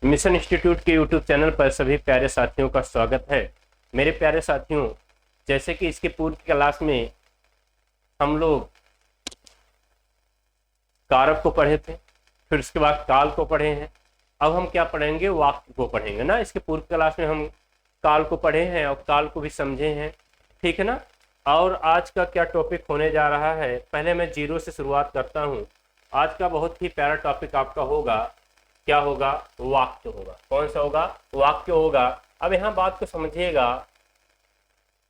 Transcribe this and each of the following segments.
Mission institute के YouTube channel पर सभी प्यारे साथियों का स्वागत है। मेरे प्यारे साथियों, जैसे कि इसके पूर्व की क्लास में हम लोग कारक को पढ़े थे, फिर उसके बाद काल को पढ़े हैं। अब हम क्या पढ़ेंगे? वाक्य को पढ़ेंगे ना। इसके पूर्व क्लास में हम काल को पढ़े हैं और काल को भी समझे हैं, ठीक है ना। और आज का क्या टॉपिक होने जा रहा है, पहले मैं जीरो से शुरुआत करता हूँ। आज का बहुत ही प्यारा टॉपिक आपका होगा, क्या होगा? वाक्य होगा। कौन सा होगा? वाक्य होगा। अब यहाँ बात को समझिएगा,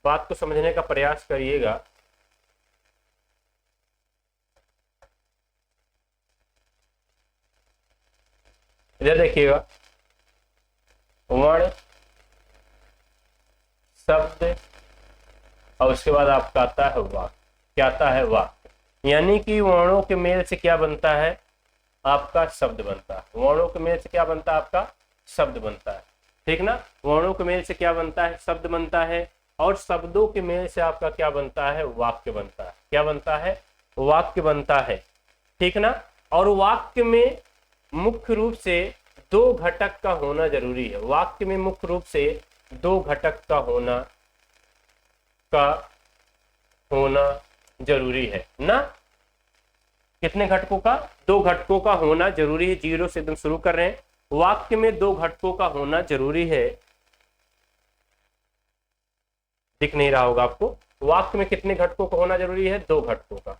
बात को समझने का प्रयास करिएगा। इधर देखिएगा, वर्ण, शब्द और उसके बाद आपका आता है वाक्य। क्या आता है? वाक्य। यानी कि वर्णों के मेल से क्या बनता है? आपका शब्द बनता है। वर्णों के मेल से क्या बनता है? आपका शब्द बनता है, ठीक ना। वर्णों के मेल से क्या बनता है? शब्द बनता है। और शब्दों के मेल से आपका क्या बनता है? वाक्य बनता है। क्या बनता है? वाक्य बनता है, ठीक ना। और वाक्य में मुख्य रूप से दो घटक का होना जरूरी है। वाक्य में मुख्य रूप से दो घटक का होना जरूरी है ना। कितने घटकों का? दो घटकों का होना जरूरी है। जीरो से एकदम शुरू कर रहे हैं। वाक्य में दो घटकों का होना जरूरी है। दिख नहीं रहा होगा आपको। वाक्य में कितने घटकों का होना जरूरी है? दो घटकों का।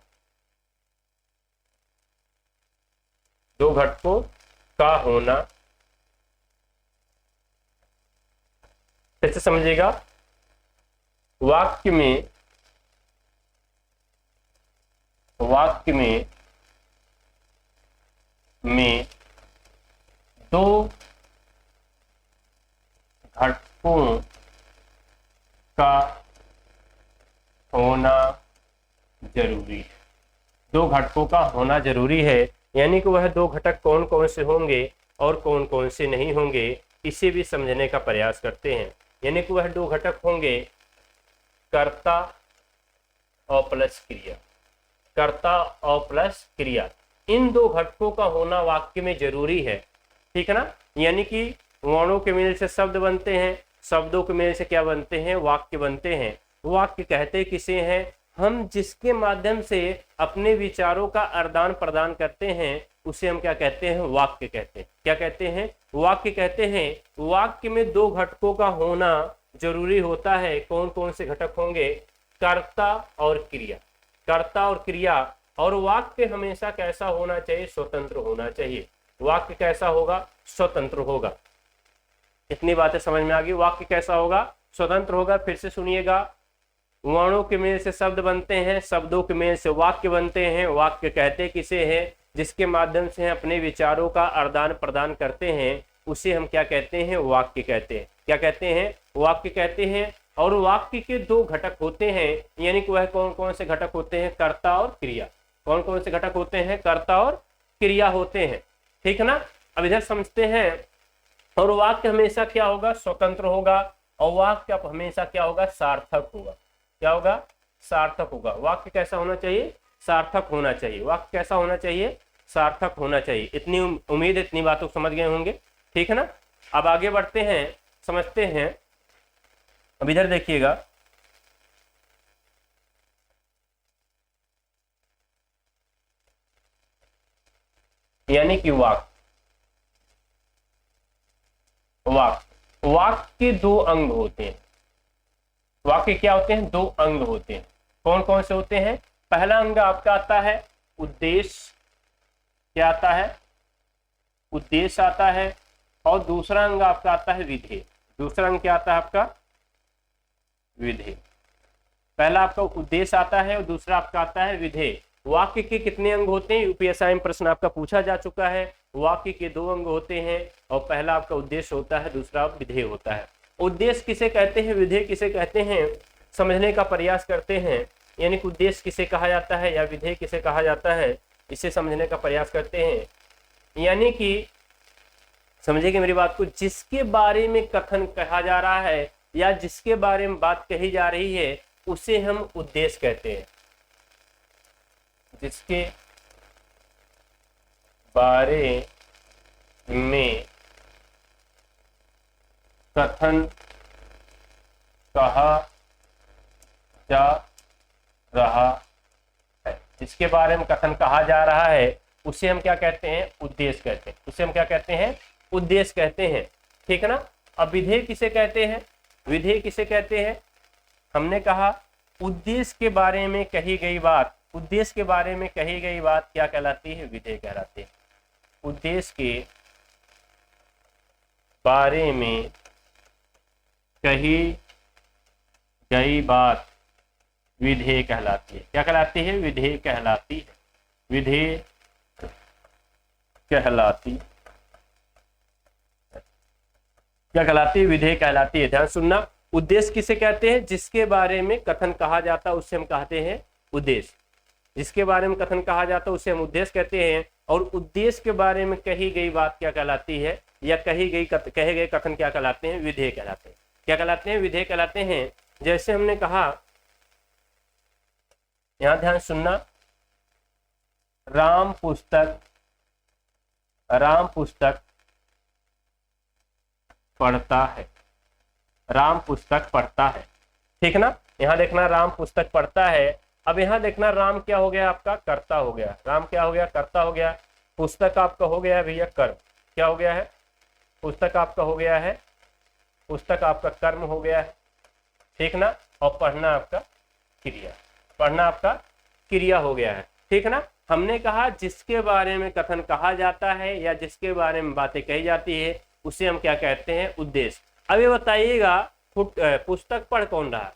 दो घटकों का होना, कैसे समझिएगा? वाक्य में दो घटकों का होना जरूरी है। दो घटकों का होना जरूरी है, यानी कि वह दो घटक कौन कौन से होंगे और कौन कौन से नहीं होंगे, इसे भी समझने का प्रयास करते हैं। यानी कि वह दो घटक होंगे कर्ता और प्लस क्रिया। कर्ता और प्लस क्रिया, इन दो घटकों का होना वाक्य में जरूरी है, ठीक है ना। यानी कि वर्णों के मेल से शब्द बनते हैं, शब्दों के मेल से क्या बनते हैं? वाक्य बनते हैं। वाक्य कहते किसे हैं? हम जिसके माध्यम से अपने विचारों का आदान प्रदान करते हैं उसे हम क्या कहते हैं? वाक्य कहते हैं। क्या कहते हैं? वाक्य कहते हैं। वाक्य में दो घटकों का होना जरूरी होता है। कौन कौन से घटक होंगे? कर्ता और क्रिया। कर्ता और क्रिया। और वाक्य हमेशा कैसा होना चाहिए? स्वतंत्र होना चाहिए। वाक्य कैसा होगा? स्वतंत्र होगा। इतनी बातें समझ में आ गई। वाक्य कैसा होगा? स्वतंत्र होगा। फिर से सुनिएगा, वर्णों के मेल से शब्द बनते हैं, शब्दों के मेल से वाक्य बनते हैं। वाक्य कहते किसे हैं? जिसके माध्यम से हम अपने विचारों का आदान प्रदान करते हैं उसे हम क्या कहते हैं? वाक्य कहते हैं। क्या कहते हैं? वाक्य कहते हैं। और वाक्य के दो घटक होते हैं, यानी कि वह कौन कौन से घटक होते हैं? कर्ता और क्रिया। कौन कौन से घटक होते हैं? कर्ता और क्रिया होते हैं, ठीक है ना। अब इधर समझते हैं। और वाक्य हमेशा क्या होगा? स्वतंत्र होगा। और वाक्य हमेशा क्या होगा? सार्थक होगा। क्या होगा? सार्थक होगा। वाक्य कैसा होना चाहिए? सार्थक होना चाहिए। वाक्य कैसा होना चाहिए? सार्थक होना चाहिए। इतनी उम्मीद, इतनी बातों को समझ गए होंगे, ठीक है ना। अब आगे बढ़ते हैं, समझते हैं। अब इधर देखिएगा, यानी कि वाक्य के दो अंग होते हैं। वाक्य क्या होते हैं? दो अंग होते हैं। कौन कौन से होते हैं? पहला अंग आपका आता है उद्देश्य। क्या आता है? उद्देश्य आता है। और दूसरा अंग आपका आता है विधेय। दूसरा अंग क्या आता है आपका? विधेय। पहला आपका उद्देश्य आता है और दूसरा आपका आता है विधेय। वाक्य के कितने अंग होते हैं? यूपीएसआई में प्रश्न आपका पूछा जा चुका है। वाक्य के दो अंग होते हैं और पहला आपका उद्देश्य होता है, दूसरा विधेय होता है। उद्देश्य किसे कहते हैं? विधेय किसे कहते हैं? समझने का प्रयास करते हैं। यानी कि उद्देश्य किसे कहा जाता है या विधेय किसे कहा जाता है, इसे समझने का प्रयास करते हैं। यानी कि समझिए मेरी बात को, जिसके बारे में कथन कहा जा रहा है या जिसके बारे में बात कही जा रही है उसे हम उद्देश्य कहते हैं। जिसके बारे में कथन कहा जा रहा है, जिसके बारे में कथन कहा जा रहा है उसे हम क्या कहते हैं? उद्देश्य कहते हैं। उसे हम क्या कहते हैं? उद्देश्य कहते हैं। ठीक है ना। अब विधेय किसे कहते हैं? विधेय किसे कहते हैं? हमने कहा उद्देश्य के बारे में कही गई बात, उद्देश्य के बारे में कही गई बात क्या कहलाती है? विधेय कहलाती है। उद्देश्य के बारे में कही गई बात विधेय कहलाती है। क्या कहलाती है? विधेय कहलाती है। विधेय कहलाती, क्या कहलाती है? विधेय कहलाती है। ध्यान सुनना, उद्देश्य किसे कहते हैं? जिसके बारे में कथन कहा जाता है उसे हम कहते हैं उद्देश्य। जिसके बारे में कथन कहा जाता है उसे हम उद्देश्य कहते हैं। और उद्देश्य के बारे में कही गई बात क्या कहलाती है, या कहे गए कथन क्या कहलाते हैं? विधेय कहलाते हैं। क्या कहलाते हैं? विधेय कहलाते हैं। जैसे हमने कहा, यहां ध्यान सुनना, राम पुस्तक पढ़ता है। राम पुस्तक पढ़ता है। ठीक ना। यहां देखना, राम पुस्तक पढ़ता है। अब यहां देखना, राम क्या हो गया? आपका कर्ता हो गया। राम क्या हो गया? कर्ता हो गया। पुस्तक आपका हो गया भैया कर्म। क्या हो गया है? पुस्तक आपका हो गया है, पुस्तक आपका कर्म हो गया है। ठीक ना। और पढ़ना आपका क्रिया, पढ़ना आपका क्रिया हो गया है। ठीक ना। हमने कहा जिसके बारे में कथन कहा जाता है या जिसके बारे में बातें कही जाती है उसे हम क्या कहते हैं? उद्देश्य। अब ये बताइएगा, पुस्तक पढ़ कौन रहा?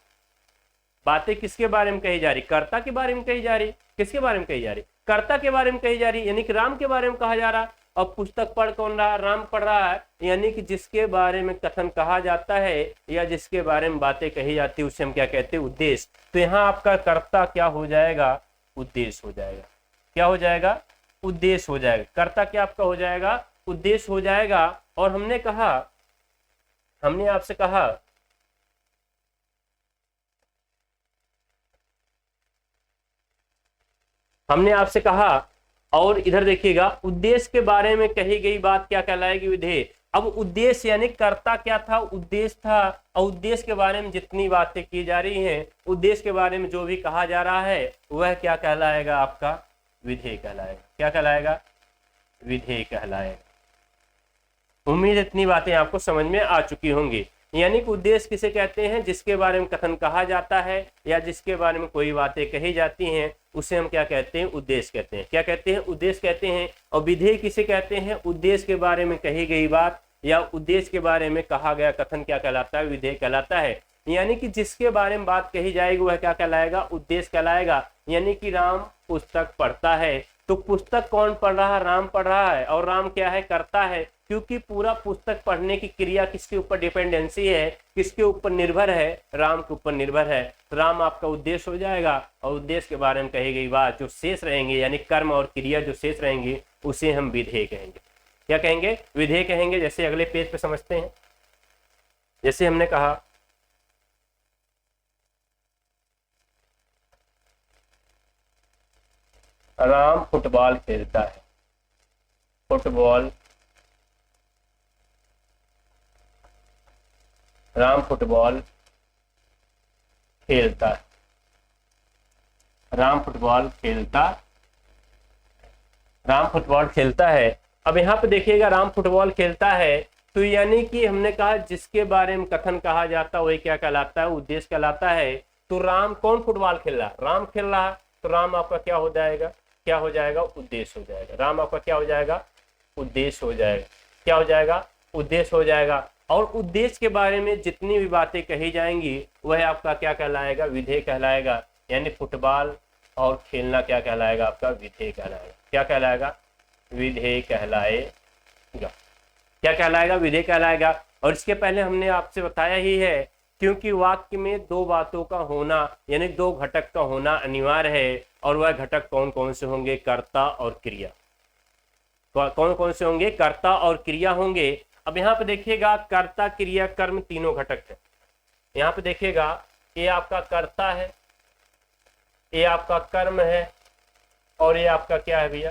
बातें किसके बारे में कही जा रही? कर्ता के बारे में कही जा रही। किसके बारे में कही जा रही? कर्ता के बारे में कही जा रही, यानी कि राम के बारे में कहा जा रहा। और पुस्तक पढ़ कौन रहा? राम पढ़ रहा है। यानी कि जिसके बारे में कथन कहा जाता है या जिसके बारे में बातें कही जाती है उसे हम क्या कहते हैं? उद्देश्य। तो यहाँ आपका कर्ता क्या हो जाएगा? उद्देश्य हो जाएगा। क्या हो जाएगा? उद्देश्य हो जाएगा। कर्ता क्या आपका हो जाएगा? उद्देश्य हो जाएगा। और हमने कहा, हमने आपसे कहा और इधर देखिएगा, उद्देश्य के बारे में कही गई बात क्या कहलाएगी? विधेय। अब उद्देश्य यानी कर्ता क्या था? उद्देश्य था। और उद्देश्य के बारे में जितनी बातें की जा रही हैं, उद्देश्य के बारे में जो भी कहा जा रहा है वह क्या कहलाएगा? आपका विधेय कहलाएगा। क्या कहलाएगा? विधेय कहलाएगा। उम्मीद इतनी बातें आपको समझ में आ चुकी होंगी। यानी कि उद्देश्य किसे कहते हैं? जिसके बारे में कथन कहा जाता है या जिसके बारे में कोई बातें कही जाती हैं उसे हम क्या कहते हैं? उद्देश्य कहते हैं। क्या कहते हैं? उद्देश्य कहते हैं। और विधेय किसे कहते हैं? उद्देश्य के बारे में कही गई बात या उद्देश्य के बारे में कहा गया कथन क्या कहलाता है? विधेय कहलाता है। यानी कि जिसके बारे में बात कही जाएगी वह क्या कहलाएगा? उद्देश्य कहलाएगा। यानी कि राम पुस्तक पढ़ता है, तो पुस्तक कौन पढ़ रहा? राम पढ़ रहा है। और राम क्या है? करता है। क्योंकि पूरा पुस्तक पढ़ने की क्रिया किसके ऊपर डिपेंडेंसी है? किसके ऊपर निर्भर है? राम के ऊपर निर्भर है। राम आपका उद्देश्य हो जाएगा। और उद्देश्य के बारे में कही गई बात जो शेष रहेंगे, यानी कर्म और क्रिया जो शेष रहेंगे उसे हम विधेय कहेंगे। क्या कहेंगे? विधेय कहेंगे। जैसे अगले पेज पे समझते हैं। जैसे हमने कहा, राम फुटबॉल खेलता है। फुटबॉल, राम फुटबॉल खेलता है। राम फुटबॉल खेलता, राम फुटबॉल खेलता है। अब यहाँ पे देखिएगा, राम फुटबॉल खेलता है, तो यानी कि हमने कहा जिसके बारे में कथन कहा जाता है वही क्या कहलाता है? उद्देश्य कहलाता है। तो राम कौन फुटबॉल खेल रहा? राम खेल रहा। तो राम आपका क्या हो जाएगा? क्या हो जाएगा? उद्देश्य हो जाएगा। राम आपका क्या हो जाएगा? उद्देश्य हो जाएगा। क्या हो जाएगा? उद्देश्य हो जाएगा। और उद्देश्य के बारे में जितनी भी बातें कही जाएंगी वह आपका क्या कहलाएगा? विधेय कहलाएगा। यानी फुटबॉल और खेलना क्या कहलाएगा? आपका विधेय कहलाएगा। क्या कहलाएगा? विधेय कहलाएगा। क्या कहलाएगा? विधेय कहलाएगा। और इसके पहले हमने आपसे बताया ही है, क्योंकि वाक्य में दो बातों का होना यानी दो घटक का होना अनिवार्य है। और वह घटक कौन कौन से होंगे? कर्ता और क्रिया। कौन कौन से होंगे? कर्ता और क्रिया होंगे। अब यहाँ पे देखिएगा, कर्ता, क्रिया, कर्म तीनों घटक है। यहाँ पे देखिएगा, ये आपका कर्ता है, ये आपका कर्म है, और ये आपका क्या है भैया?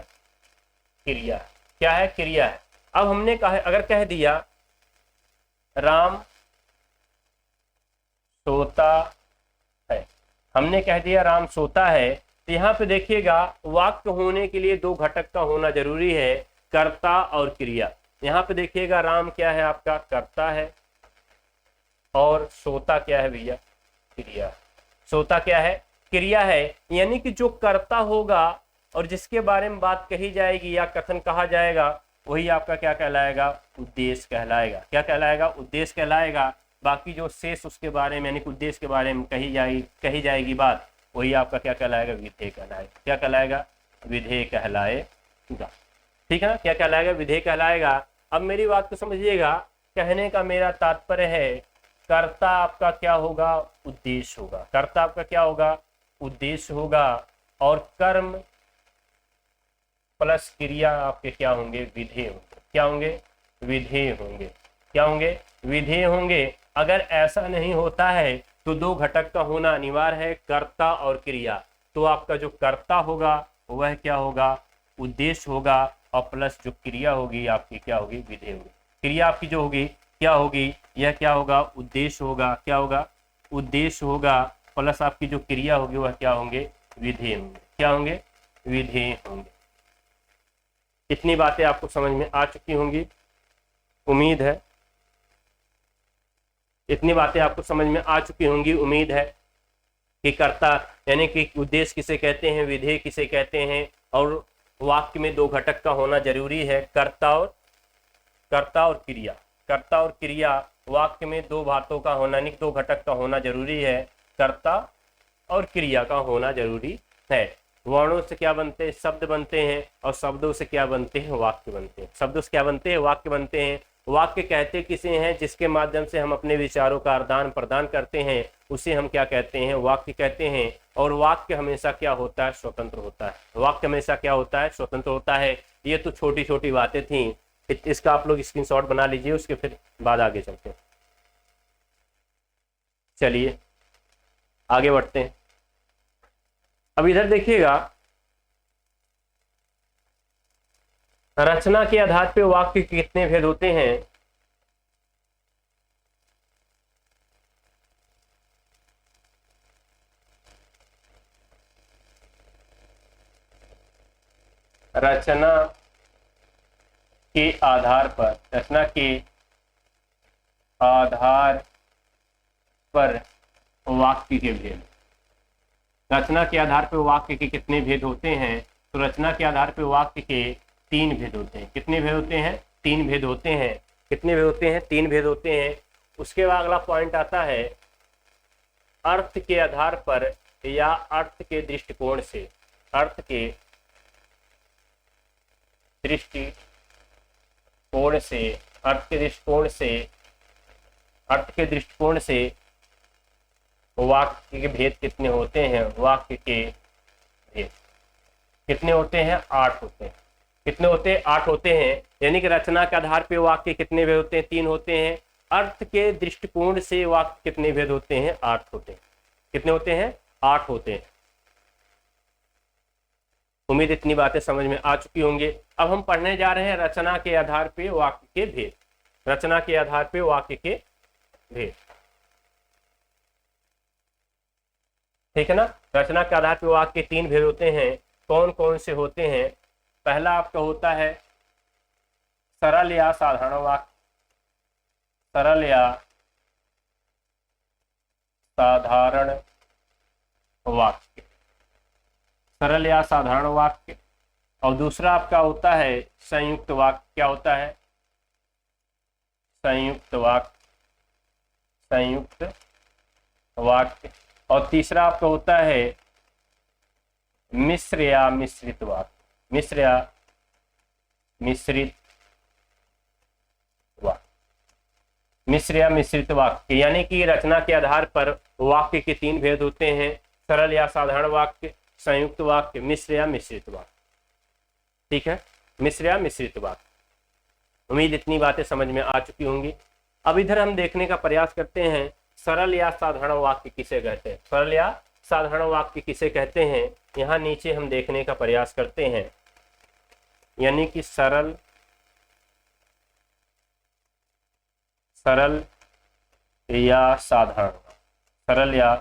क्रिया। क्या है? क्रिया है। अब हमने कहा, अगर कह दिया राम सोता है। हमने कह दिया राम सोता है, तो यहाँ पे देखिएगा वाक्य होने के लिए दो घटक का होना जरूरी है, कर्ता और क्रिया। यहाँ पे देखिएगा राम क्या है आपका, कर्ता है, और सोता क्या है भैया, क्रिया। सोता क्या है, क्रिया है। यानी कि जो कर्ता होगा और जिसके बारे में बात कही जाएगी या कथन कहा जाएगा, वही आपका क्या कहलाएगा, उद्देश्य कहलाएगा। क्या कहलाएगा, उद्देश्य कहलाएगा। बाकी जो शेष उसके बारे में यानी कि उद्देश्य के बारे में कही जाएगी बात, वही आपका क्या कहलाएगा, विधेय कहलाएगा। क्या कहलाएगा, विधेय कहलाएगा। ठीक है ना, क्या कहलाएगा, विधेय कहलाएगा। अब मेरी बात को समझिएगा, कहने का मेरा तात्पर्य है कर्ता आपका क्या होगा, उद्देश्य होगा। कर्ता आपका क्या होगा, उद्देश्य होगा, और कर्म प्लस क्रिया आपके क्या होंगे, विधेय होंगे। क्या होंगे, विधेय होंगे। क्या होंगे, विधेय होंगे। अगर ऐसा नहीं होता है तो दो घटक का होना अनिवार्य है, कर्ता और क्रिया। तो आपका जो कर्ता होगा वह क्या होगा, उद्देश्य होगा, और प्लस जो क्रिया होगी आपकी क्या होगी, विधेय होगी। क्रिया आपकी जो होगी क्या होगी, यह क्या होगा, उद्देश्य होगा। क्या होगा, उद्देश्य होगा, प्लस आपकी जो क्रिया होगी वह क्या होंगे, विधेय होंगे। क्या होंगे, विधेय होंगे। इतनी बातें आपको समझ में आ चुकी होंगी, उम्मीद है। इतनी बातें आपको समझ में आ चुकी होंगी, उम्मीद है कि कर्ता यानी कि उद्देश्य किसे कहते हैं, विधेय किसे कहते हैं, और वाक्य में दो घटक का होना जरूरी है, कर्ता और क्रिया। कर्ता और क्रिया वाक्य में दो बातों का होना यानी दो घटक का होना जरूरी है, कर्ता और क्रिया का होना जरूरी है। वर्णों से क्या बनते हैं, शब्द बनते हैं, और शब्दों से क्या बनते हैं, वाक्य बनते हैं। शब्दों से क्या बनते हैं, वाक्य बनते हैं। वाक्य कहते किसे हैं, जिसके माध्यम से हम अपने विचारों का आदान प्रदान करते हैं, उसे हम क्या कहते हैं, वाक्य कहते हैं। और वाक्य हमेशा क्या होता है, स्वतंत्र होता है। वाक्य हमेशा क्या होता है, स्वतंत्र होता है। ये तो छोटी छोटी बातें थी, इसका आप लोग स्क्रीनशॉट बना लीजिए, उसके फिर बाद आगे चलते हैं। चलिए आगे बढ़ते हैं। अब इधर देखिएगा, रचना के आधार पे वाक्य के कितने भेद होते हैं। रचना के आधार पर, रचना के आधार पर वाक्य के भेद। रचना के आधार पर वाक्य के कितने भेद होते हैं, तो रचना के आधार पर वाक्य के तीन भेद होते हैं। कितने भेद होते हैं, तीन भेद होते हैं। कितने भेद होते हैं, तीन भेद होते हैं। उसके बाद अगला पॉइंट आता है, अर्थ के आधार पर या अर्थ के दृष्टिकोण से। अर्थ के दृष्टिकोण से, अर्थ के दृष्टिकोण से, अर्थ के दृष्टिकोण से वाक्य के भेद कितने होते हैं। वाक्य के भेद कितने होते हैं, 8 होते हैं। कितने होते हैं, 8 होते हैं। यानी कि रचना के आधार पे वाक्य कितने भेद होते हैं, 3 होते हैं। अर्थ के दृष्टिकोण से वाक्य कितने भेद होते हैं, 8 होते हैं। कितने होते हैं, 8 होते हैं। उम्मीद इतनी बातें समझ में आ चुकी होंगी। अब हम पढ़ने जा रहे हैं रचना के आधार पे वाक्य के भेद। रचना के आधार पे वाक्य के भेद, ठीक है ना। रचना के आधार पे वाक्य के 3 भेद होते हैं। कौन कौन से होते हैं, पहला आपका होता है सरल या साधारण वाक्य। सरल या साधारण वाक्य, सरल या साधारण वाक्य। और दूसरा आपका होता है संयुक्त वाक्य। क्या होता है, संयुक्त वाक्य, संयुक्त वाक्य। और तीसरा आपका होता है मिश्र या मिश्रित वाक्य। मिश्र या मिश्रित वाक्य, मिश्र या मिश्रित वाक्य। यानी कि रचना के आधार पर वाक्य के 3 भेद होते हैं, सरल या साधारण वाक्य, संयुक्त वाक्य, मिश्र या मिश्रित वाक्य। ठीक है, मिश्र या मिश्रित वाक्य। उम्मीद इतनी बातें समझ में आ चुकी होंगी। अब इधर हम देखने का प्रयास करते हैं, सरल या साधारण वाक्य किसे कहते हैं। सरल या साधारण वाक्य किसे कहते हैं, यहाँ नीचे हम देखने का प्रयास करते हैं। यानी कि सरल, सरल या साधारण, सरल या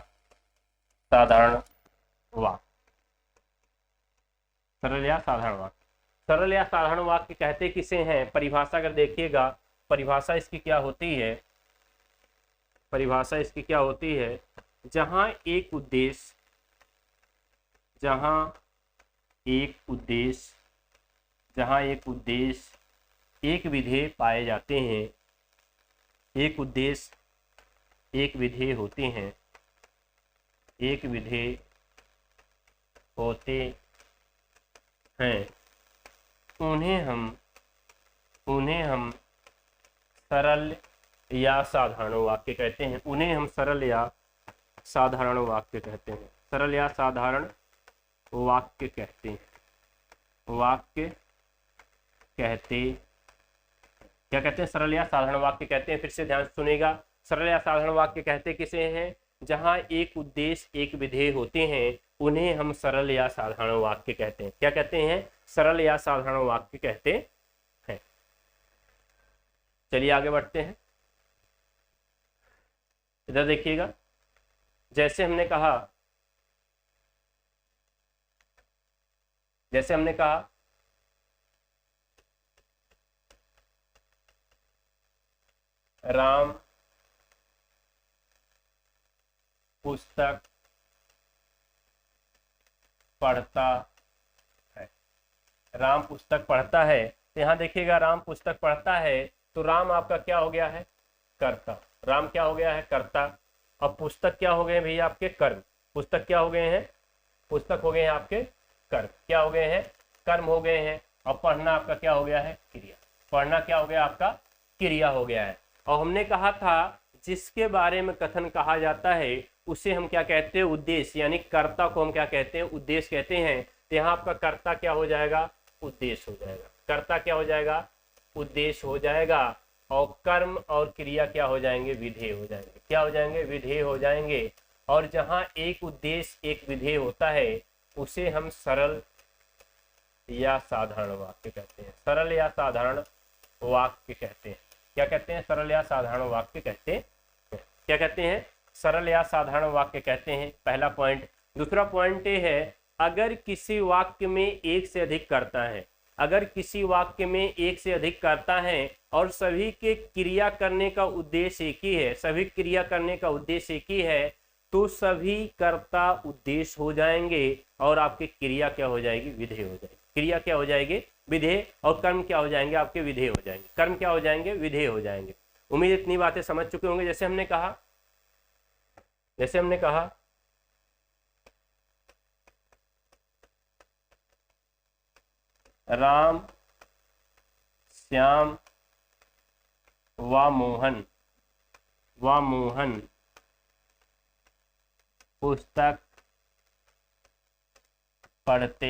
साधारण वाक्य। सरल या साधारण वाक्य, सरल या साधारण वाक्य कहते किसे हैं? परिभाषा अगर देखिएगा, परिभाषा इसकी क्या होती है, परिभाषा इसकी क्या होती है, जहां एक उद्देश्य, जहां एक उद्देश्य, जहां एक उद्देश्य एक विधेय पाए जाते हैं, एक उद्देश्य एक विधेय होते हैं, एक विधेय होते हैं, उन्हें हम सरल या साधारण वाक्य कहते हैं। उन्हें हम सरल या साधारण वाक्य कहते हैं, सरल या साधारण वाक्य कहते हैं, वाक्य कहते, क्या कहते हैं? सरल या साधारण वाक्य कहते हैं। फिर से ध्यान से सुनेगा, सरल या साधारण वाक्य कहते किसे हैं? जहां एक उद्देश्य एक विधेय होते हैं, उन्हें हम सरल या साधारण वाक्य कहते हैं। क्या कहते हैं? सरल या साधारण वाक्य कहते हैं। चलिए आगे बढ़ते हैं। इधर देखिएगा, जैसे हमने कहा, जैसे हमने कहा राम पुस्तक पढ़ता है, राम पुस्तक पढ़ता है। तो यहाँ देखिएगा, राम पुस्तक पढ़ता है, तो राम आपका क्या हो गया है? कर्ता। राम क्या हो गया है? कर्ता। अब पुस्तक क्या हो गए हैं भैया? आपके कर्म। पुस्तक क्या हो गए हैं? पुस्तक हो गए हैं आपके कर्म। क्या हो गए हैं? कर्म हो गए हैं। और पढ़ना आपका क्या हो गया है? क्रिया। पढ़ना क्या हो गया? आपका क्रिया हो गया है। और हमने कहा था जिसके बारे में कथन कहा जाता है उसे हम क्या कहते हैं? उद्देश्य, यानी कर्ता को हम क्या कहते हैं? उद्देश्य कहते हैं। तो यहाँ आपका कर्ता क्या हो जाएगा? उद्देश्य हो जाएगा। कर्ता क्या हो जाएगा? उद्देश्य हो जाएगा। और कर्म और क्रिया क्या हो जाएंगे? विधेय हो जाएंगे। क्या हो जाएंगे? विधेय हो जाएंगे। और जहाँ एक उद्देश्य एक विधेय होता है उसे हम सरल या साधारण वाक्य कहते हैं। सरल या साधारण वाक्य कहते हैं। क्या कहते हैं? सरल या साधारण वाक्य कहते हैं। क्या कहते हैं? सरल या साधारण वाक्य कहते हैं। पहला पॉइंट। दूसरा पॉइंट ये है, अगर किसी वाक्य में एक से अधिक कर्ता है, अगर किसी वाक्य में एक से अधिक कर्ता है और सभी के क्रिया करने का उद्देश्य एक ही है, सभी क्रिया करने का उद्देश्य एक ही है, तो सभी कर्ता उद्देश्य हो जाएंगे और आपकी क्रिया क्या हो जाएगी? विधेय हो जाएगी। क्रिया क्या हो जाएगी? विधेय। और कर्म क्या हो जाएंगे? आपके विधेय हो जाएंगे। कर्म क्या हो जाएंगे? विधेय हो जाएंगे। उम्मीद इतनी बातें समझ चुके होंगे। जैसे हमने कहा, जैसे हमने कहा राम श्याम व मोहन पुस्तक पढ़ते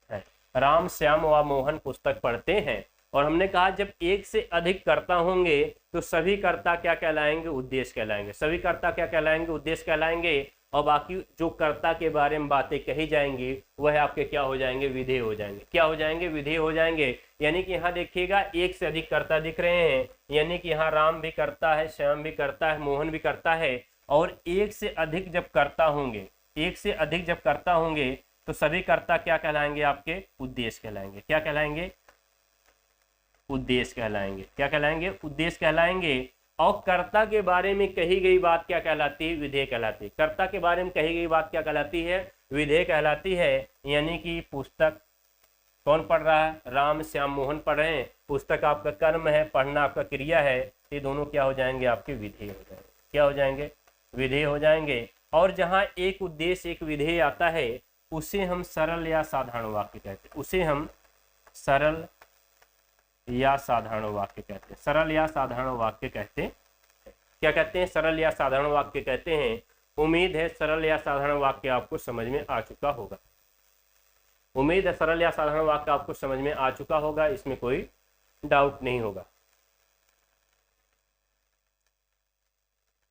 हैं। राम श्याम व मोहन पुस्तक पढ़ते हैं। और हमने कहा जब एक से अधिक कर्ता होंगे तो सभी कर्ता क्या कहलाएंगे? उद्देश्य कहलाएंगे। सभी कर्ता क्या कहलाएंगे? उद्देश्य कहलाएंगे। और बाकी जो कर्ता के बारे में बातें कही जाएंगी वह आपके क्या हो जाएंगे? विधेय हो जाएंगे। क्या हो जाएंगे? विधेय हो जाएंगे। यानी कि यहाँ देखिएगा एक से अधिक कर्ता दिख रहे हैं, यानी कि यहाँ राम भी करता है, श्याम भी करता है, मोहन भी करता है। और एक से अधिक जब कर्ता होंगे, एक से अधिक जब कर्ता होंगे तो सभी कर्ता क्या कहलाएंगे? आपके उद्देश्य कहलाएंगे। क्या कहलाएंगे? उद्देश्य कहलाएंगे। क्या कहलाएंगे? उद्देश्य कहलाएंगे। और कर्ता के बारे में कही गई बात क्या कहलाती है? विधेय कहलाती है। कर्ता के बारे में कही गई बात क्या कहलाती है? विधेय कहलाती है। यानी कि पुस्तक कौन पढ़ रहा है? राम श्याम मोहन पढ़ रहे हैं। पुस्तक आपका कर्म है, पढ़ना आपका क्रिया है। ये दोनों क्या हो जाएंगे? आपके विधेय हो जाएंगे। क्या हो जाएंगे? विधेय हो जाएंगे। और जहाँ एक उद्देश्य एक विधेय आता है उसे हम सरल या साधारण वाक्य कहते हैं। उसे हम सरल या साधारण वाक्य कहते हैं। सरल या साधारण वाक्य कहते हैं। क्या कहते हैं? सरल या साधारण वाक्य कहते हैं। उम्मीद है सरल या साधारण वाक्य आपको समझ में आ चुका होगा। उम्मीद है सरल या साधारण वाक्य आपको समझ में आ चुका होगा, इसमें कोई डाउट नहीं होगा।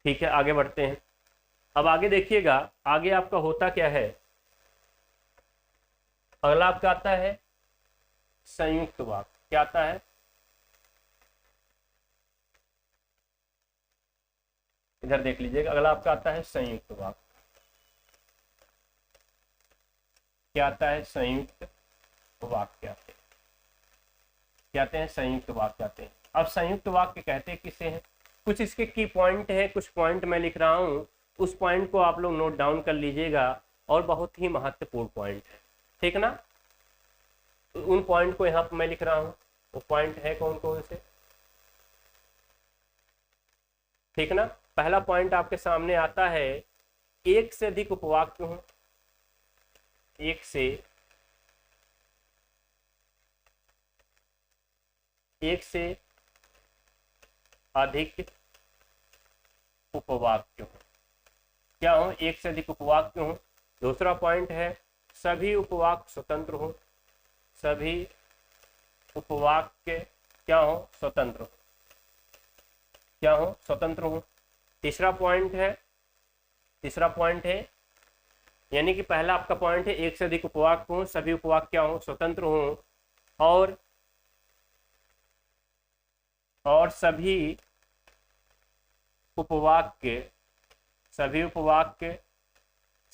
ठीक है, आगे बढ़ते हैं। अब आगे देखिएगा, आगे आपका होता क्या है? अगला आपका आता है संयुक्त वाक्य। क्या आता है? इधर देख लीजिएगा। अगला आपका आता है संयुक्त वाक्य। क्या आता है? संयुक्त वाक्य आते हैं। क्या आते हैं? संयुक्त वाक्य आते हैं। अब संयुक्त वाक्य कहते किसे हैं? कुछ इसके की पॉइंट है, कुछ पॉइंट मैं लिख रहा हूं, उस पॉइंट को आप लोग नोट डाउन कर लीजिएगा और बहुत ही महत्वपूर्ण पॉइंट है, ठीक ना। उन पॉइंट को यहाँ पर मैं लिख रहा हूं, वो पॉइंट है कौन कौन से, ठीक ना। पहला पॉइंट आपके सामने आता है, एक से अधिक उपवाक्य हो, एक से अधिक उपवाक्य हो। क्या हो? एक से अधिक उपवाक्य हो। दूसरा पॉइंट है, सभी उपवाक्य स्वतंत्र हो, सभी उपवाक्य क्या हो? स्वतंत्र हो, क्या हो? स्वतंत्र हो। तीसरा पॉइंट है, यानी कि पहला आपका पॉइंट है, एक से अधिक उपवाक्य हो, सभी उपवाक्य क्या हो? स्वतंत्र हो, और सभी उपवाक्य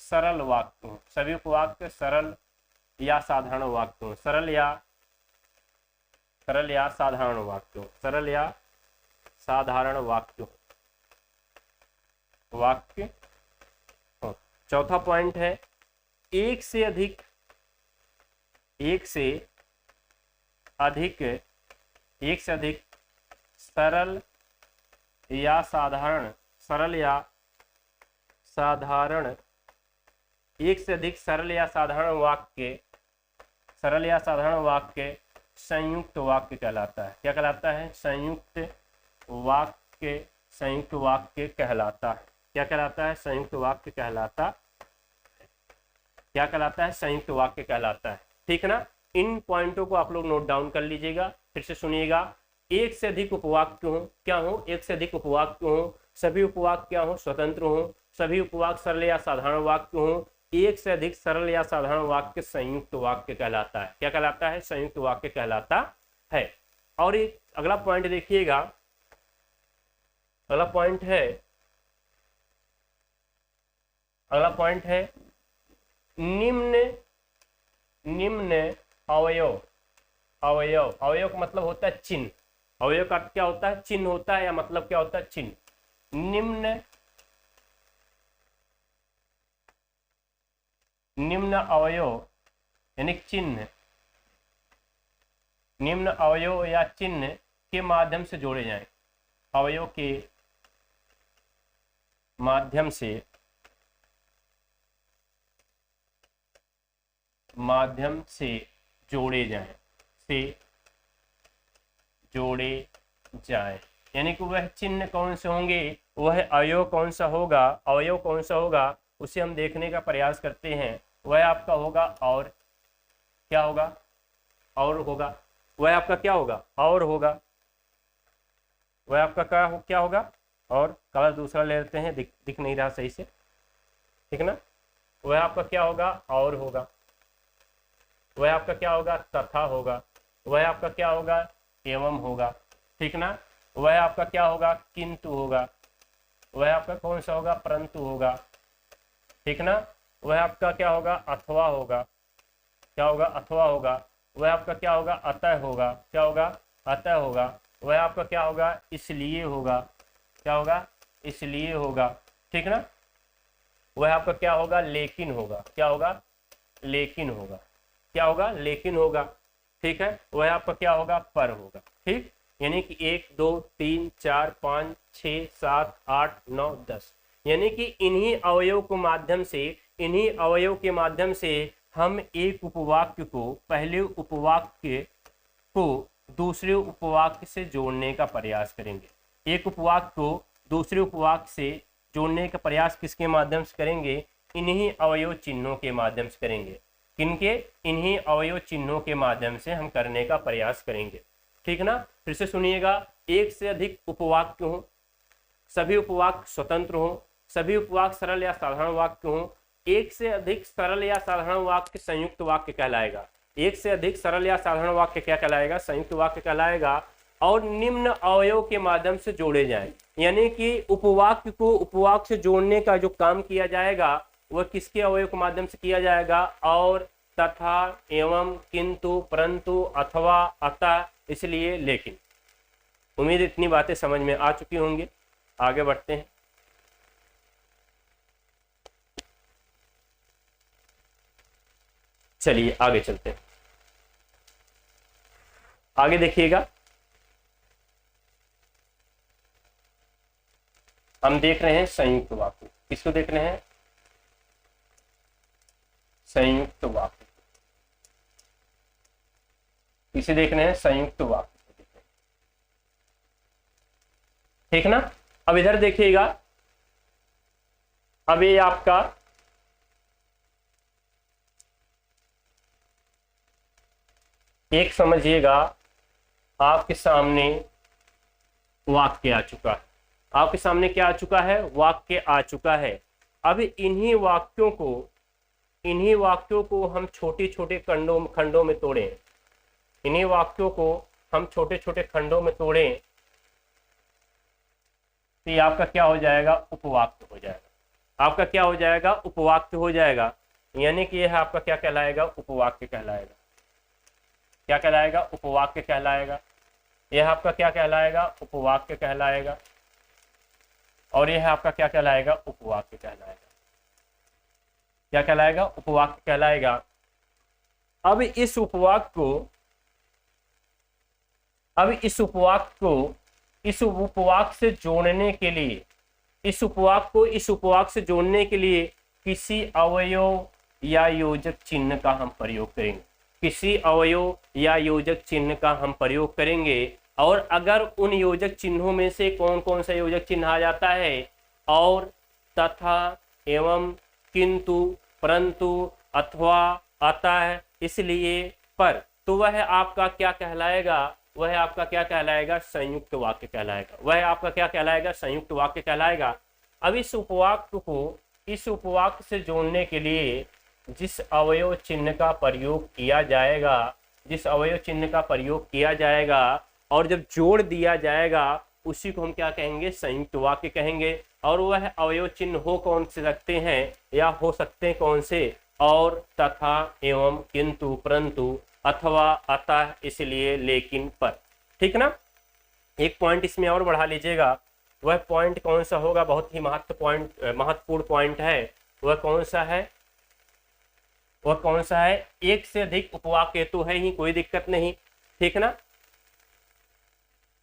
सरल वाक्य हो, सभी उपवाक्य सरल या साधारण वाक्य हो, सरल या साधारण वाक्य हो, सरल या साधारण वाक्य हो। चौथा पॉइंट है, एक से अधिक सरल या साधारण एक से अधिक सरल या साधारण वाक्य संयुक्त वाक्य कहलाता है। क्या कहलाता है? संयुक्त वाक्य कहलाता है। क्या कहलाता है? संयुक्त वाक्य कहलाता है। क्या कहलाता है? संयुक्त वाक्य कहलाता है, ठीक ना। इन पॉइंटों को आप लोग नोट डाउन कर लीजिएगा, फिर से सुनिएगा। एक से अधिक उपवाक्य हो, क्या हो? एक से अधिक उपवाक्य हो, सभी उपवाक्य क्या हो? स्वतंत्र हो, सभी उपवाक्य सरल या साधारण वाक्य हो, एक से अधिक सरल या साधारण वाक्य संयुक्त वाक्य कहलाता है। क्या कहलाता है? संयुक्त वाक्य कहलाता है। और एक अगला पॉइंट देखिएगा, अगला पॉइंट है निम्न अवयव का मतलब होता है चिन्ह। अवयव का क्या होता है? चिन्ह होता है, या मतलब क्या होता है? चिन्ह। निम्न अवयव यानी चिन्ह, निम्न अवयव या चिन्ह के माध्यम से जोड़े जाएं। अवयव के माध्यम से जोड़े जाएं, यानी कि वह चिन्ह कौन से होंगे, वह अवयव कौन सा होगा, उसे हम देखने का प्रयास करते हैं। वह आपका होगा और क्या होगा? और होगा। वह आपका क्या होगा? और होगा। वह आपका क्या होगा? और कलर दूसरा ले लेते हैं, दिख नहीं रहा सही से, ठीक ना। वह आपका क्या होगा? और होगा। वह आपका क्या होगा? तथा होगा। वह आपका क्या होगा? एवं होगा, ठीक ना। वह आपका क्या होगा? किंतु होगा। वह आपका कौन सा होगा? परंतु होगा, ठीक ना। वह आपका क्या होगा? अथवा होगा। क्या होगा? अथवा होगा। वह आपका क्या होगा? अतः होगा। क्या होगा? अतः होगा। वह आपका क्या होगा? इसलिए होगा। क्या होगा? इसलिए होगा, ठीक ना। वह आपका क्या होगा? लेकिन होगा। क्या होगा? लेकिन होगा। क्या होगा? लेकिन होगा, ठीक है। वह आपका क्या होगा? पर होगा, ठीक। यानी कि 1 2 3 4 5 6 7 8 9 10, यानी कि इन्हीं अवयव के माध्यम से हम एक उपवाक्य को पहले उपवाक्य को दूसरे उपवाक्य से जोड़ने का प्रयास करेंगे। एक उपवाक्य को दूसरे उपवाक्य से जोड़ने का प्रयास किसके माध्यम से करेंगे? इन्हीं अवयव चिन्हों के माध्यम से करेंगे। किनके? इन्हीं अवयव चिन्हों के माध्यम से हम करने का प्रयास करेंगे, ठीक ना। फिर से सुनिएगा, एक से अधिक उपवाक्य हो, सभी उपवाक्य स्वतंत्र हो, सभी उपवाक्य सरल या साधारण वाक्य हो, एक से अधिक सरल या साधारण वाक्य संयुक्त वाक्य कहलाएगा। एक से अधिक सरल या साधारण वाक्य क्या कहलाएगा? संयुक्त वाक्य कहलाएगा। और निम्न अवयव के माध्यम से जोड़े जाएं। यानी कि उपवाक्य को उपवाक्य से जोड़ने का जो काम किया जाएगा वह किसके अवयव के माध्यम से किया जाएगा? और, तथा, एवं, किंतु, परंतु, अथवा, अतः, इसलिए, लेकिन। उम्मीद इतनी बातें समझ में आ चुकी होंगी। आगे बढ़ते हैं। चलिए आगे चलते हैं। आगे देखिएगा, हम देख रहे हैं संयुक्त वाक्य। किसको देख रहे हैं? संयुक्त वाक्य। किसे देख रहे हैं? संयुक्त वाक्य। ठीक ना? अब इधर देखिएगा, अब ये आपका एक समझिएगा, आपके सामने वाक्य आ चुका है। आपके सामने क्या आ चुका है? वाक्य आ चुका है। अब इन्हीं वाक्यों को हम छोटे छोटे खंडों में तोड़ें। इन्हीं वाक्यों को हम छोटे छोटे खंडों में तोड़ें तो ये आपका क्या हो जाएगा? उपवाक्य हो जाएगा। आपका क्या हो जाएगा? उपवाक्य हो जाएगा। यानी कि यह आपका क्या कहलाएगा? उपवाक्य कहलाएगा। क्या कहलाएगा? उपवाक्य कहलाएगा। यह आपका क्या कहलाएगा? उपवाक्य कहलाएगा। और यह आपका क्या कहलाएगा? उपवाक्य कहलाएगा। क्या कहलाएगा? उपवाक्य कहलाएगा। अब इस उपवाक्य को इस उपवाक्य से जोड़ने के लिए, इस उपवाक्य से जोड़ने के लिए किसी अवयव या योजक चिन्ह का हम प्रयोग करेंगे। किसी अवयव या योजक चिन्ह का हम प्रयोग करेंगे। और अगर उन योजक चिन्हों में से कौन कौन सा योजक चिन्ह आ जाता है? और, तथा, एवं, किंतु, परंतु, अथवा, अतः, इसलिए, पर, तो वह आपका क्या कहलाएगा? वह आपका क्या कहलाएगा? संयुक्त वाक्य कहलाएगा। वह आपका क्या कहलाएगा? संयुक्त वाक्य कहलाएगा। अब इस उपवाक्य से जोड़ने के लिए जिस अवयव चिन्ह का प्रयोग किया जाएगा, और जब जोड़ दिया जाएगा उसी को हम क्या कहेंगे? संयुक्त वाक्य कहेंगे। और वह अवयव चिन्ह हो कौन से सकते हैं या हो सकते हैं कौन से? और, तथा, एवं, किंतु, परंतु, अथवा, अतः, इसलिए, लेकिन, पर। ठीक ना? एक पॉइंट इसमें और बढ़ा लीजिएगा। वह पॉइंट कौन सा होगा? बहुत ही महत्वपूर्ण पॉइंट है। वह कौन सा है? एक से अधिक उपवाक्य तो है ही, कोई दिक्कत नहीं। ठीक ना?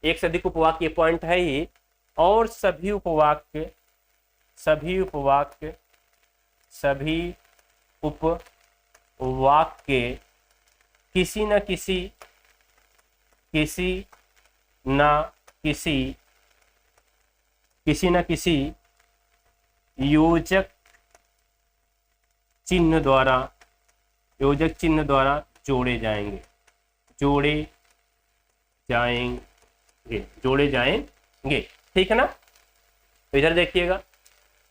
एक से अधिक उपवाक्य पॉइंट है ही। और सभी उपवाक्य किसी न किसी योजक चिन्ह द्वारा जोड़े जाएंगे। ठीक है ना? तो इधर देखिएगा,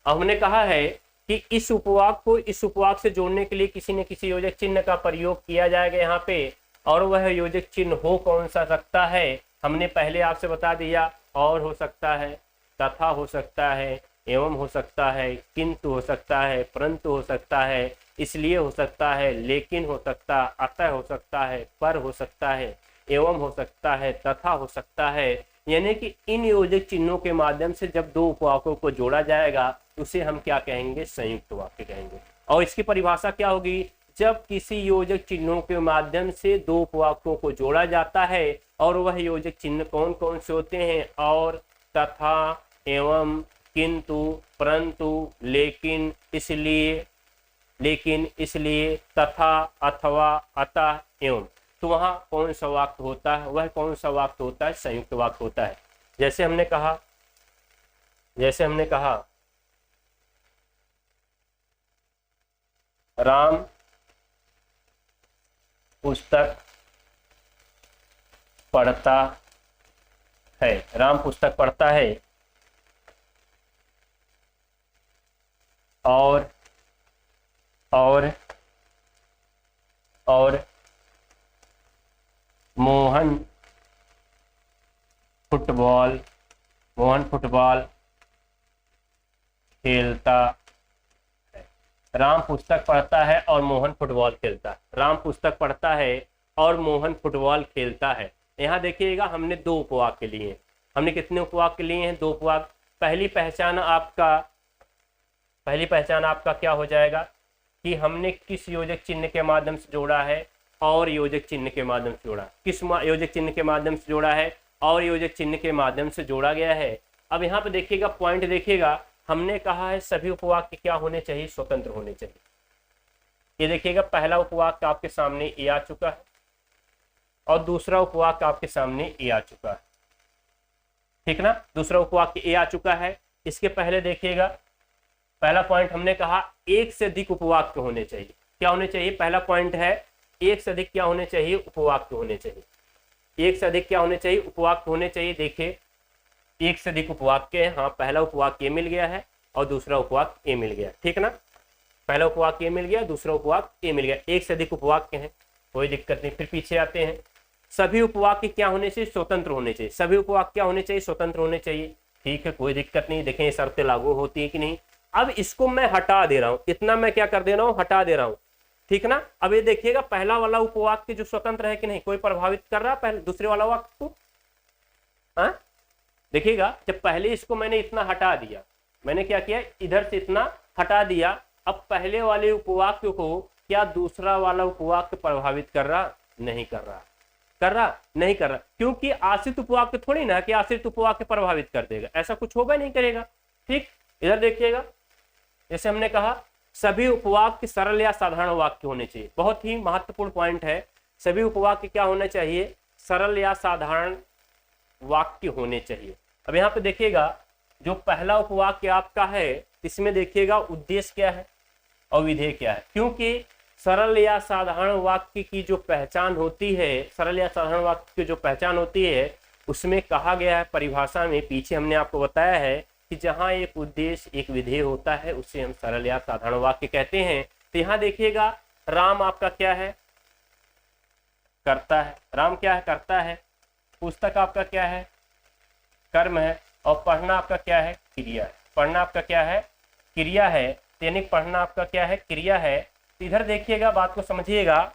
हमने कहा है कि इस उपवाक्य से जोड़ने के लिए किसी न किसी योजक चिन्ह का प्रयोग किया जाएगा यहाँ पे। और वह योजक चिन्ह हो कौन सा सकता है? हमने पहले आपसे बता दिया। और हो सकता है, तथा हो सकता है, एवं हो सकता है, किंतु हो सकता है, परंतु हो सकता है, इसलिए हो सकता है, लेकिन हो सकता, अतः हो सकता है, पर हो सकता है, एवं हो सकता है, तथा हो सकता है। यानी कि इन योजक चिन्हों के माध्यम से जब दो उपवाक्यों को जोड़ा जाएगा उसे हम क्या कहेंगे? संयुक्त वाक्य कहेंगे। और इसकी परिभाषा क्या होगी? जब किसी योजक चिन्हों के माध्यम से दो उपवाक्यों को जोड़ा जाता है, और वह योजक चिन्ह कौन कौन से होते हैं? और, तथा, एवं, किंतु, परंतु, लेकिन, इसलिए, तथा, अथवा, अतः, एवं। तो वहां कौन सा वाक्य होता है? वह कौन सा वाक्य होता है? संयुक्त वाक्य होता है। जैसे हमने कहा राम पुस्तक पढ़ता है। राम पुस्तक पढ़ता है। और मोहन फुटबॉल, मोहन फुटबॉल खेलता है। राम पुस्तक पढ़ता है और मोहन फुटबॉल खेलता है। राम पुस्तक पढ़ता है और मोहन फुटबॉल खेलता है। यहाँ देखिएगा हमने दो उपवाक्य लिए हैं। हमने कितने उपवाक्य लिए हैं? दो उपवाक्य। पहली पहचान आपका क्या हो जाएगा कि हमने किस योजक चिन्ह के माध्यम से जोड़ा है और योजक चिन्ह के माध्यम से जोड़ा। किस योजक चिन्ह के माध्यम से जोड़ा है और योजक चिन्ह के माध्यम से जोड़ा गया है। अब यहाँ पे देखिएगा, पॉइंट देखिएगा, हमने कहा है सभी उपवाक्य क्या होने चाहिए? स्वतंत्र होने चाहिए। ये देखिएगा, पहला उपवाक्य आपके सामने ए आ चुका है और दूसरा उपवाक्य आपके सामने ए आ चुका है, ठीक ना। दूसरा उपवाक्य ए आ चुका है। इसके पहले देखिएगा, पहला पॉइंट हमने कहा एक से अधिक उपवाक्य होने चाहिए। क्या होने चाहिए? पहला पॉइंट है एक से अधिक क्या होने चाहिए? उपवाक्य होने चाहिए। एक से अधिक क्या होने चाहिए? उपवाक्य होने चाहिए। देखिए, एक से अधिक उपवाक्य है। हाँ, पहला उपवाक्य ए मिल गया है और दूसरा उपवाक्य ए मिल गया, ठीक ना। पहला उपवाक्य ए मिल गया, दूसरा उपवाक्य ए मिल गया। एक से अधिक उपवाक्य है, कोई दिक्कत नहीं। फिर पीछे आते हैं, सभी उपवाक्य क्या होने चाहिए? स्वतंत्र होने चाहिए। सभी उपवाक्य क्या होने चाहिए? स्वतंत्र होने चाहिए, ठीक है, कोई दिक्कत नहीं। देखें ये शर्तें लागू होती है कि नहीं। अब इसको मैं हटा दे रहा हूं, इतना मैं क्या कर दे रहा हूं? हटा दे रहा हूं, ठीक ना। अब ये देखिएगा, पहला वाला उपवाक्य जो स्वतंत्र है कि नहीं, कोई प्रभावित कर रहा है पहले दूसरे वाला वाक्य को? हाँ, देखिएगा, जब पहले इसको मैंने इतना हटा दिया, मैंने क्या किया? इधर से इतना हटा दिया। अब पहले वाले उपवाक्य को क्या दूसरा वाला उपवाक्य प्रभावित कर रहा? नहीं कर रहा। कर रहा? नहीं कर रहा। क्योंकि आश्रित उपवाक्य थोड़ी ना कि आश्रित उपवाक्य प्रभावित कर देगा, ऐसा कुछ होगा नहीं करेगा, ठीक। इधर देखिएगा, जैसे हमने कहा सभी उपवाक्य सरल या साधारण वाक्य होने चाहिए। बहुत ही महत्वपूर्ण पॉइंट है, सभी उपवाक्य क्या होने चाहिए? सरल या साधारण वाक्य होने चाहिए। अब यहाँ पे देखिएगा, जो पहला उपवाक्य आपका है इसमें देखिएगा उद्देश्य क्या है और विधेय क्या है। क्योंकि सरल या साधारण वाक्य की जो पहचान होती है, सरल या साधारण वाक्य की जो पहचान होती है, उसमें कहा गया है परिभाषा में, पीछे हमने आपको बताया है कि जहां एक उद्देश्य एक विधेय होता है उसे हम सरल या साधारण वाक्य कहते हैं। तो यहाँ देखिएगा, राम आपका क्या है? करता है। राम क्या है? करता है। पुस्तक आपका क्या है? कर्म है। और पढ़ना आपका क्या है? क्रिया है। पढ़ना आपका क्या है? क्रिया है। यानी पढ़ना आपका क्या है? क्रिया है। इधर देखिएगा, बात को समझिएगा,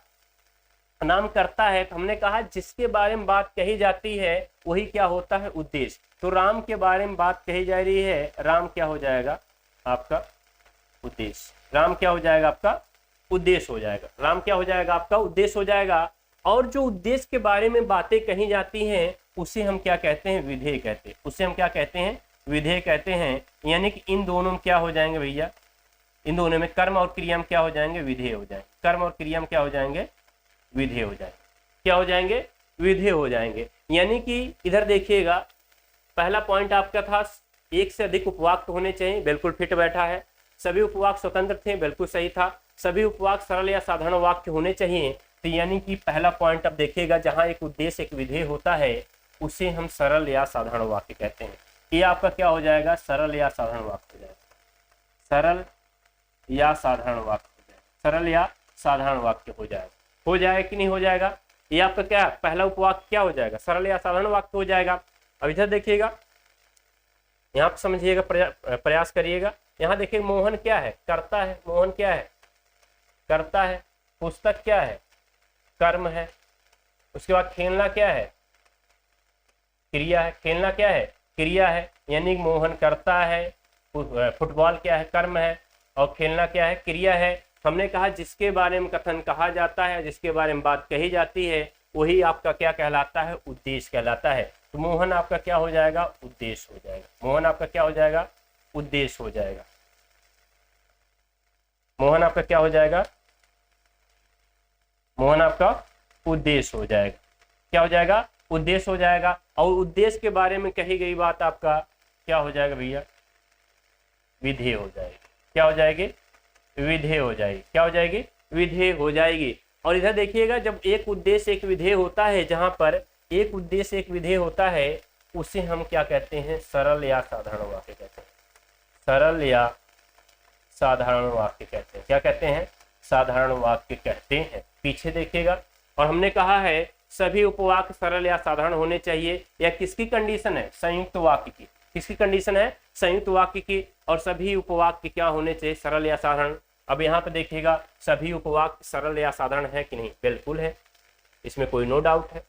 नाम करता है तो हमने कहा जिसके बारे में बात कही जाती है वही क्या होता है? उद्देश्य। तो राम के बारे में बात कही जा रही है, राम क्या हो जाएगा? आपका उद्देश्य। राम क्या हो जाएगा? आपका उद्देश्य हो जाएगा। राम क्या हो जाएगा? आपका उद्देश्य हो जाएगा। और जो उद्देश्य के बारे में बातें कही जाती हैं उसे हम क्या कहते हैं? विधेय कहते हैं। उसे हम क्या कहते हैं? विधेय कहते हैं। यानी कि इन दोनों में क्या हो जाएंगे भैया? इन दोनों में कर्म और क्रिया में क्या हो जाएंगे? विधेय हो जाएंगे। कर्म और क्रिया में क्या हो जाएंगे? विधेय हो जाएंगे। क्या हो जाएंगे? विधेय हो जाएंगे। यानी कि इधर देखिएगा, पहला पॉइंट आपका था एक से अधिक उपवाक्य होने चाहिए, बिल्कुल फिट बैठा है। सभी उपवाक्य स्वतंत्र थे, बिल्कुल सही था। सभी उपवाक्य सरल या साधारण वाक्य होने चाहिए। तो यानी कि पहला पॉइंट अब देखिएगा, जहां एक उद्देश्य एक विधेय होता है उसे हम सरल या साधारण वाक्य कहते हैं। ये आपका क्या हो जाएगा? सरल या साधारण वाक्य हो जाएगा। सरल या साधारण वाक्य हो जाएगा। सरल या साधारण वाक्य हो जाएगा। हो जाएगा कि नहीं हो जाएगा? ये आपका क्या पहला उपवाक्य क्या हो जाएगा? सरल या साधारण वाक्य हो जाएगा। अब इधर देखिएगा, यहाँ पे समझिएगा, प्रयास करिएगा। यहाँ देखिए, मोहन क्या है? करता है। मोहन क्या है? करता है। पुस्तक क्या है? कर्म है। उसके बाद खेलना क्या है? क्रिया है। खेलना क्या है? क्रिया है। यानी मोहन करता है, फुटबॉल क्या है? कर्म है, और खेलना क्या है? क्रिया है। हमने कहा जिसके बारे में कथन कहा जाता है, जिसके बारे में बात कही जाती है, वही आपका क्या कहलाता है? उद्देश्य कहलाता है। तो मोहन आपका क्या हो जाएगा? उद्देश्य हो जाएगा। मोहन आपका क्या हो जाएगा? उद्देश्य हो जाएगा। मोहन आपका क्या हो जाएगा? मोहन आपका उद्देश्य हो जाएगा। क्या हो जाएगा? उद्देश्य हो जाएगा। और उद्देश्य के बारे में कही गई बात आपका क्या हो जाएगा भैया? विधेय हो जाएगी। क्या हो जाएगी? विधेय हो जाएगी। क्या हो जाएगी? विधेय हो जाएगी। और इधर देखिएगा, जब एक उद्देश्य एक विधेय होता है, जहां पर एक उद्देश्य एक विधेय होता है, उसे हम क्या कहते हैं? सरल या साधारण वाक्य कहते हैं। सरल या साधारण वाक्य कहते हैं। क्या कहते हैं? साधारण वाक्य कहते हैं। पीछे देखिएगा, और हमने कहा है सभी उपवाक्य सरल या साधारण होने चाहिए। यह किसकी कंडीशन है? संयुक्त वाक्य की। किसकी कंडीशन है? संयुक्त वाक्य की। और सभी उपवाक्य क्या होने चाहिए? सरल या साधारण। अब यहाँ पे देखिएगा सभी उपवाक्य सरल या साधारण है कि नहीं? बिल्कुल है, इसमें कोई नो डाउट है।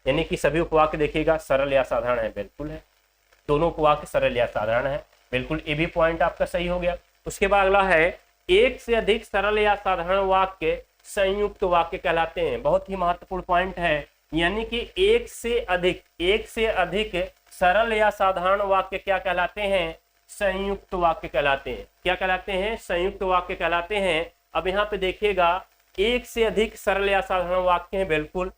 यानी कि सभी उपवाक्य देखिएगा सरल या साधारण है, बिल्कुल है। दोनों उपवाक्य सरल या साधारण है, बिल्कुल। ये भी पॉइंट आपका सही हो गया। उसके बाद अगला है एक से अधिक सरल या साधारण वाक्य संयुक्त वाक्य कहलाते हैं। बहुत ही महत्वपूर्ण पॉइंट है। यानी कि एक से अधिक सरल या साधारण वाक्य क्या कहलाते हैं? संयुक्त वाक्य कहलाते हैं। क्या कहलाते हैं? संयुक्त वाक्य कहलाते हैं। अब यहाँ पे देखिएगा एक से अधिक सरल या साधारण वाक्य हैं, बिल्कुल।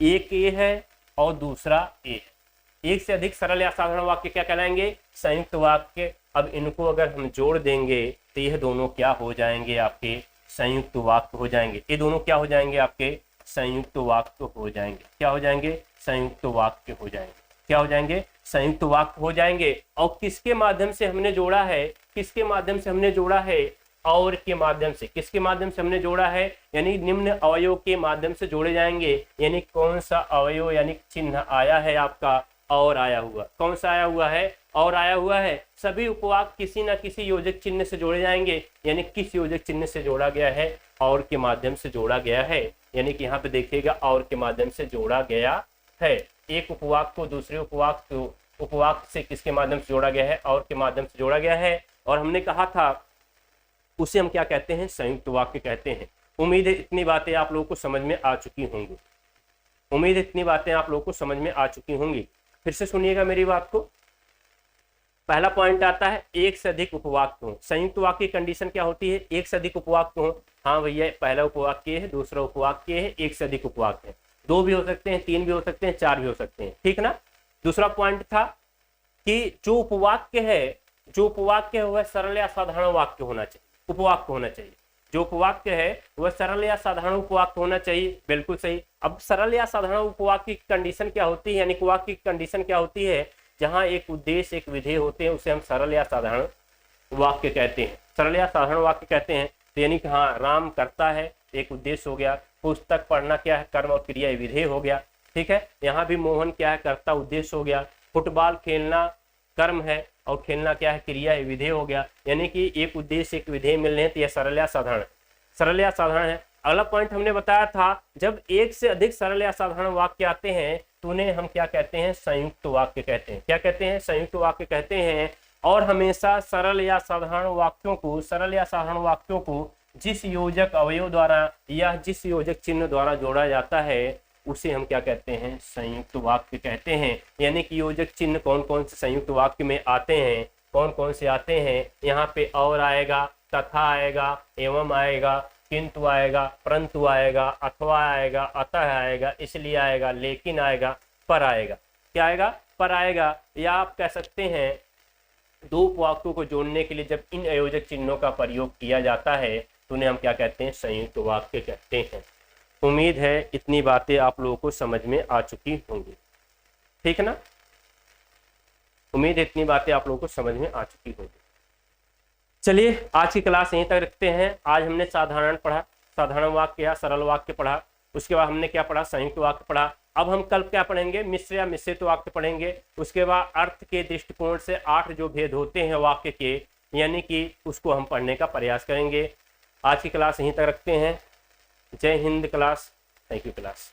एक ए है और दूसरा ए है। एक से अधिक सरल या साधारण वाक्य क्या कहलाएंगे? संयुक्त वाक्य। अब इनको अगर हम जोड़ देंगे तो यह दोनों क्या हो जाएंगे? आपके संयुक्त वाक्य हो जाएंगे। ये दोनों क्या हो जाएंगे? आपके संयुक्त वाक्य हो जाएंगे। क्या हो जाएंगे? संयुक्त वाक्य हो जाएंगे। क्या हो जाएंगे? संयुक्त वाक्य हो जाएंगे। और किसके माध्यम से हमने जोड़ा है? किसके माध्यम से हमने जोड़ा है? और के माध्यम से। किसके माध्यम से हमने जोड़ा है? यानी निम्न अवयव के माध्यम से जोड़े जाएंगे। यानी कौन सा अवयव यानी चिन्ह आया है आपका? और आया हुआ। कौन सा आया हुआ है? और आया हुआ है। सभी उपवाक्य किसी न किसी योजक चिन्ह से जोड़े जाएंगे। यानी किस योजक चिन्ह से जोड़ा गया है? और के माध्यम से जोड़ा गया है। यानी कि यहाँ पे देखिएगा और के माध्यम से जोड़ा गया है। एक उपवाक्य को दूसरे उपवाक्य से किसके माध्यम से जोड़ा गया है? और के माध्यम से जोड़ा गया है। और हमने कहा था उसे हम क्या कहते हैं? संयुक्त वाक्य कहते हैं। उम्मीद है इतनी बातें आप लोगों को समझ में आ चुकी होंगी। उम्मीद है इतनी बातें आप लोगों को समझ में आ चुकी होंगी। फिर से सुनिएगा मेरी बात को। पहला पॉइंट आता है एक से अधिक उपवाक्य हो। संयुक्त वाक्य की कंडीशन क्या होती है? एक से अधिक उपवाक्य हो। हाँ भैया, पहला उपवाक्य है, दूसरा उपवाक्य है, एक से अधिक उपवाक्य है। दो भी हो सकते हैं, तीन भी हो सकते हैं, चार भी हो सकते हैं, ठीक ना। दूसरा पॉइंट था कि जो उपवाक्य है वह सरल या साधारण वाक्य होना चाहिए, उपवाक्य होना चाहिए। जो उपवाक्य है वह सरल या साधारण उपवाक्य होना चाहिए, बिल्कुल सही। अब सरल या साधारण उपवाक्य की कंडीशन क्या होती है? यानी उपवाक्य की कंडीशन क्या होती है? जहां एक उद्देश्य एक विधेय होते हैं उसे हम सरल या साधारण वाक्य कहते हैं। सरल या साधारण वाक्य कहते हैं। तो यानी कि हाँ, राम करता है, एक उद्देश्य हो गया। पुस्तक पढ़ना क्या है? कर्म और क्रिया विधेय हो गया, ठीक है। यहाँ भी मोहन क्या है? कर्ता, उद्देश्य हो गया। फुटबॉल खेलना कर्म है और खेलना क्या है? क्रिया विधेय हो गया। यानी कि एक उद्देश्य एक विधेय मिलने हैं तो यह सरल या साधारण है। अगला पॉइंट हमने बताया था, जब एक से अधिक सरल या साधारण वाक्य आते हैं तो उन्हें हम क्या कहते हैं? संयुक्त वाक्य कहते हैं। क्या कहते हैं? संयुक्त वाक्य कहते हैं। और हमेशा सरल या साधारण वाक्यों को जिस योजक अवयव द्वारा या जिस योजक चिन्ह द्वारा जोड़ा जाता है उसे हम क्या कहते हैं? संयुक्त वाक्य कहते हैं। यानी कि योजक चिन्ह कौन कौन से संयुक्त वाक्य में आते हैं? कौन कौन से आते हैं? यहाँ पे और आएगा, तथा आएगा, एवं आएगा, किंतु आएगा, परंतु आएगा, अथवा आएगा, अतः आएगा, इसलिए आएगा, लेकिन आएगा, पर आएगा। क्या आएगा? पर आएगा। या आप कह सकते हैं दो उपवाक्यों को जोड़ने के लिए जब इन अयोजक चिन्हों का प्रयोग किया जाता है तो उन्हें हम क्या कहते हैं? संयुक्त वाक्य कहते हैं। उम्मीद है इतनी बातें आप लोगों को समझ में आ चुकी होंगी, ठीक है ना। उम्मीद है इतनी बातें आप लोगों को समझ में आ चुकी होंगी। चलिए आज की क्लास यहीं तक रखते हैं। आज हमने साधारण पढ़ा, साधारण वाक्य या सरल वाक्य पढ़ा। उसके बाद हमने क्या पढ़ा? संयुक्त वाक्य पढ़ा। अब हम कल क्या पढ़ेंगे? मिश्र या मिश्रित वाक्य पढ़ेंगे। उसके बाद अर्थ के दृष्टिकोण से 8 जो भेद होते हैं वाक्य के, यानी कि उसको हम पढ़ने का प्रयास करेंगे। आज की क्लास यहीं तक रखते हैं। जय Hind class, thank you class.